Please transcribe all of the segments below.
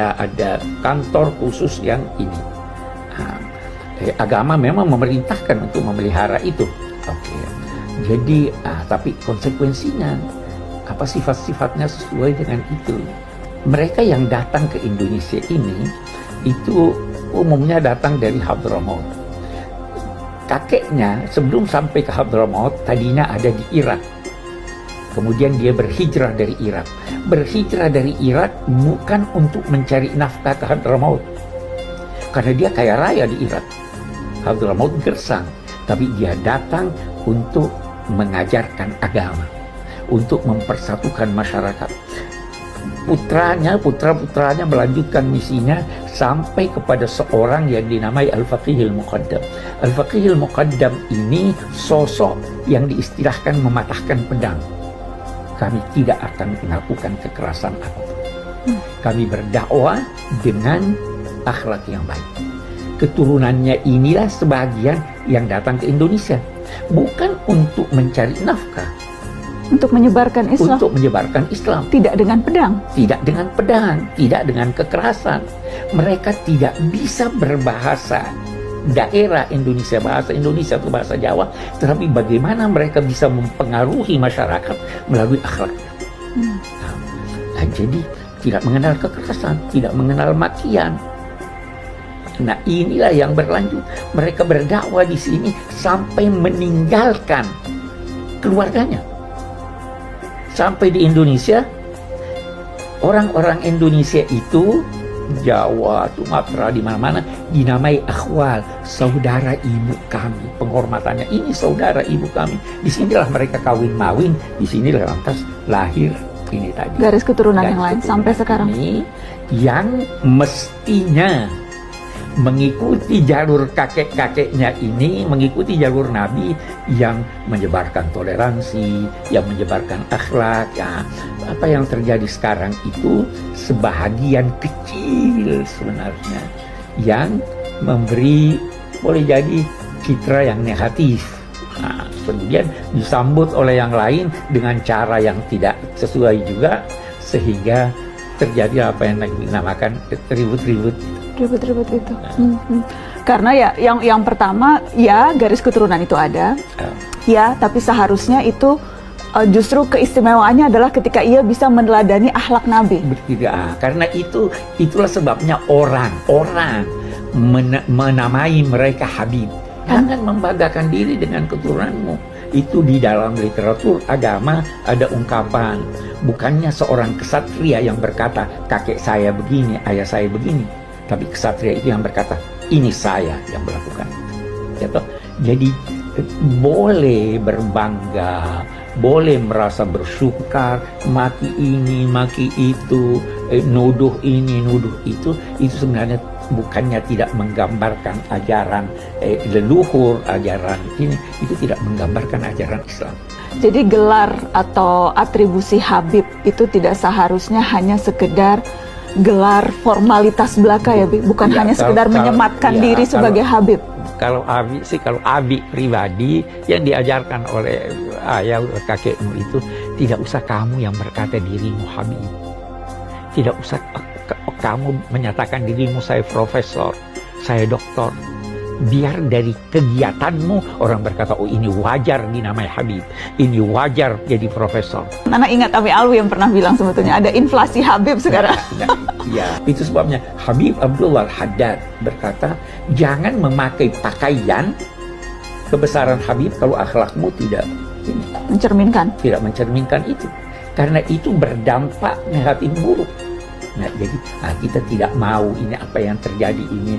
ada kantor khusus yang ini. Nah, agama memang memerintahkan untuk memelihara itu. Oke. Jadi, tapi konsekuensinya apa, sifat-sifatnya sesuai dengan itu. Mereka yang datang ke Indonesia ini itu umumnya datang dari Hadramaut. Kakeknya sebelum sampai ke Hadramaut tadinya ada di Irak. Kemudian dia berhijrah dari Irak. Berhijrah dari Irak bukan untuk mencari nafkah ke Hadramaut, karena dia kaya raya di Irak. Hadramaut gersang, tapi dia datang untuk mengajarkan agama, untuk mempersatukan masyarakat. Putra-putranya melanjutkan misinya sampai kepada seorang yang dinamai Al-Faqihil Muqaddam. Al-Faqihil Muqaddam ini sosok yang diistilahkan mematahkan pedang. Kami tidak akan melakukan kekerasan apapun. Kami berdakwah dengan akhlak yang baik. Keturunannya inilah sebagian yang datang ke Indonesia, bukan untuk mencari nafkah, untuk menyebarkan Islam. Untuk menyebarkan Islam. Tidak dengan pedang. Tidak dengan pedang, tidak dengan kekerasan. Mereka tidak bisa berbahasa daerah Indonesia, bahasa Indonesia atau bahasa Jawa, tetapi bagaimana mereka bisa mempengaruhi masyarakat melalui akhlaknya. Nah, jadi tidak mengenal kekerasan, tidak mengenal makian. Nah, inilah yang berlanjut. Mereka berdakwah di sini sampai meninggalkan keluarganya. Sampai di Indonesia, orang-orang Indonesia itu Jawa, Sumatera, di mana-mana dinamai akhwal, saudara ibu kami. Penghormatannya, ini saudara ibu kami. Di sinilah mereka kawin-mawin, di sinilah lantas lahir ini tadi. Garis keturunan yang lain sampai sekarang. Ini yang mestinya mengikuti jalur kakek-kakeknya ini, mengikuti jalur Nabi yang menyebarkan toleransi, yang menyebarkan akhlak. Ya, apa yang terjadi sekarang itu sebahagian kecil sebenarnya yang memberi, boleh jadi, citra yang negatif. Nah, kemudian disambut oleh yang lain dengan cara yang tidak sesuai juga, sehingga terjadi apa yang dinamakan ribut-ribut. Ribut-ribut itu. Karena ya yang pertama, ya garis keturunan itu ada, ya, tapi seharusnya itu justru keistimewaannya adalah ketika ia bisa meneladani akhlak Nabi. Tidak, karena itulah sebabnya orang menamai mereka Habib. Jangan membanggakan diri dengan keturunanmu. Itu di dalam literatur agama ada ungkapan, bukannya seorang kesatria yang berkata kakek saya begini, ayah saya begini, tapi kesatria itu yang berkata ini saya yang melakukan. Jadi boleh berbangga, boleh merasa bersyukur, maki ini, maki itu, nuduh ini, nuduh itu sebenarnya bukannya tidak menggambarkan ajaran leluhur, ajaran ini, itu tidak menggambarkan ajaran Islam. Jadi gelar atau atribusi Habib itu tidak seharusnya hanya sekedar gelar formalitas belaka, ya, Bi? Bukan hanya sekedar menyematkan diri sebagai Habib. Kalau Abi pribadi yang diajarkan oleh ayah kakekmu itu, tidak usah kamu yang berkata dirimu Habib. Tidak usah kamu menyatakan dirimu saya profesor, saya doktor. Biar dari kegiatanmu orang berkata, oh ini wajar dinamai Habib, ini wajar jadi profesor. Nana ingat Abi Alwi yang pernah bilang sebetulnya ada inflasi Habib sekarang. Ya, itu sebabnya Habib Abdullah Al-Haddad berkata, jangan memakai pakaian kebesaran Habib kalau akhlakmu tidak mencerminkan. Tidak mencerminkan itu, karena itu berdampak negatif buruk. Nah, jadi kita tidak mau ini apa yang terjadi ini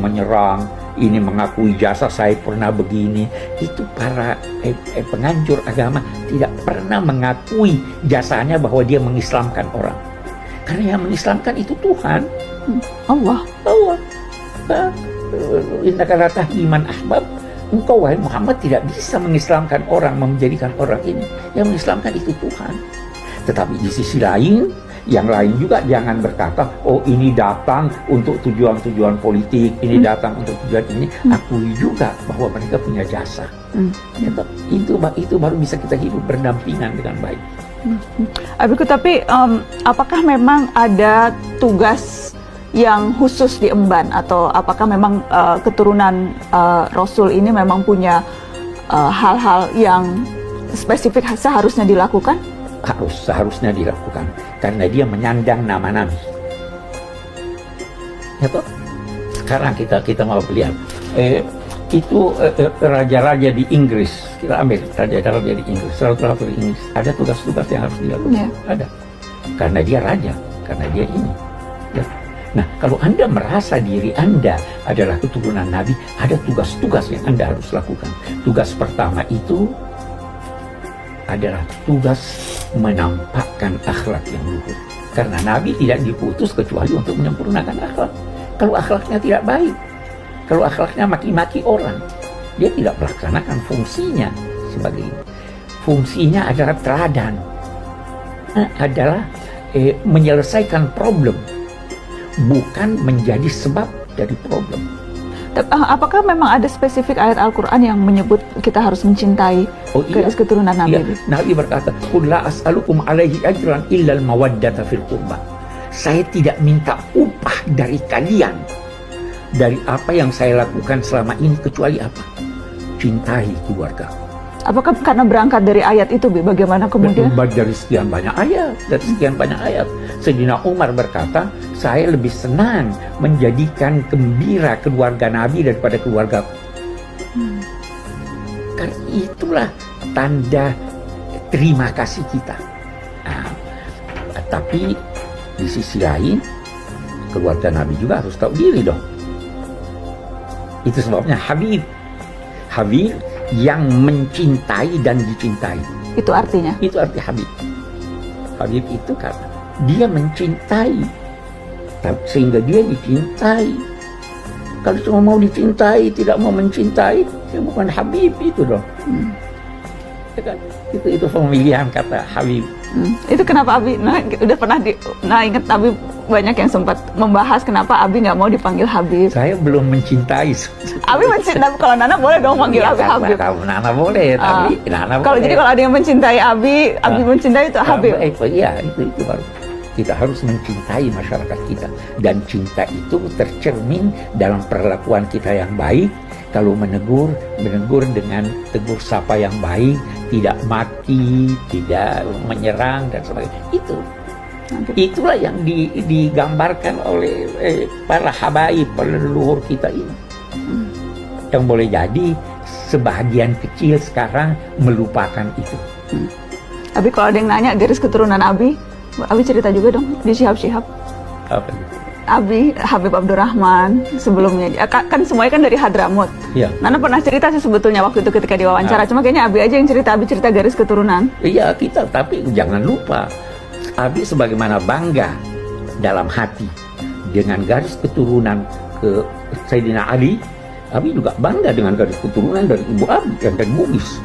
menyerang, ini mengakui jasa saya pernah begini. Itu para penganjur agama tidak pernah mengakui jasanya bahwa dia mengislamkan orang. Karena yang mengislamkan itu Tuhan. Allah. Innaka la tahdi man ahbab. Engkau wahai Muhammad tidak bisa mengislamkan orang, menjadikan orang ini. Yang mengislamkan itu Tuhan. Tetapi di sisi lain, yang lain juga jangan berkata, oh ini datang untuk tujuan-tujuan politik, ini datang untuk tujuan ini. Akui juga bahwa mereka punya jasa. Itu baru bisa kita hidup berdampingan dengan baik. Abiku, tapi apakah memang ada tugas yang khusus diemban, atau apakah memang keturunan Rasul ini memang punya hal-hal yang spesifik seharusnya dilakukan? Seharusnya dilakukan karena dia menyandang nama Nabi. Ya toh? Sekarang kita mau lihat itu raja-raja di Inggris, kita ambil raja-raja di Inggris, ratu-ratu di Inggris, ada tugas-tugas yang harus dilakukan. Ada, karena dia raja, karena dia ini. Ya. Nah, kalau Anda merasa diri Anda adalah keturunan Nabi, ada tugas-tugas yang Anda harus lakukan. Tugas pertama itu adalah tugas menampakkan akhlak yang luhur. Karena Nabi tidak diputus kecuali untuk menyempurnakan akhlak. Kalau akhlaknya tidak baik, kalau akhlaknya maki-maki orang, dia tidak melaksanakan fungsinya sebagai ini. Fungsinya adalah teladan, adalah menyelesaikan problem, bukan menjadi sebab dari problem. Apakah memang ada spesifik ayat Al-Quran yang menyebut kita harus mencintai garis keturunan Nabi? Iya. Nabi berkata, "Qul la as'alukum alaihi ajran illa al-mawaddata fil qurba." Saya tidak minta upah dari kalian dari apa yang saya lakukan selama ini, kecuali apa? Cintai keluarga. Apakah karena berangkat dari ayat itu, Bi? Bagaimana kemudian? Dari sekian banyak ayat, Sayyidina Umar berkata, saya lebih senang menjadikan gembira keluarga Nabi daripada keluarga. Karena itulah tanda terima kasih kita. Nah, tapi di sisi lain, keluarga Nabi juga harus tahu diri dong. Itu sebabnya Habib yang mencintai dan dicintai. Itu artinya? Itu arti Habib. Habib itu karena dia mencintai, sehingga dia dicintai. Kalau cuma mau dicintai, tidak mau mencintai, ya bukan Habib itu dong. Ya kan? Itu pemilihan kata Habib. Itu kenapa Abi? Udah pernah ingat Abi banyak yang sempat membahas kenapa Abi nggak mau dipanggil Habib. Saya belum mencintai. Abi mencintai. Kalau Nana boleh dong panggil Abi Habib. Kalau Nana boleh, tapi Nana kalau boleh. Jadi kalau ada yang mencintai Abi mencintai itu Habib. Iya, itu baru. Kita harus mencintai masyarakat kita, dan cinta itu tercermin dalam perlakuan kita yang baik. Kalau menegur dengan tegur sapa yang baik, tidak maki, tidak menyerang dan sebagainya. Itulah yang digambarkan oleh para habaib, para leluhur kita ini. Yang boleh jadi sebahagian kecil sekarang melupakan itu. Abi, kalau ada yang nanya garis keturunan Abi cerita juga dong di Syihab. Apa itu? Abi, Habib Abdurrahman sebelumnya, kan semuanya kan dari Hadramut. Iya. Nana pernah cerita sih sebetulnya waktu itu ketika diwawancara, cuma kayaknya Abi aja yang cerita, Abi cerita garis keturunan. Iya, tapi jangan lupa, Abi sebagaimana bangga dalam hati dengan garis keturunan ke Sayyidina Ali, Abi juga bangga dengan garis keturunan dari ibu Abi dan dari Bugis.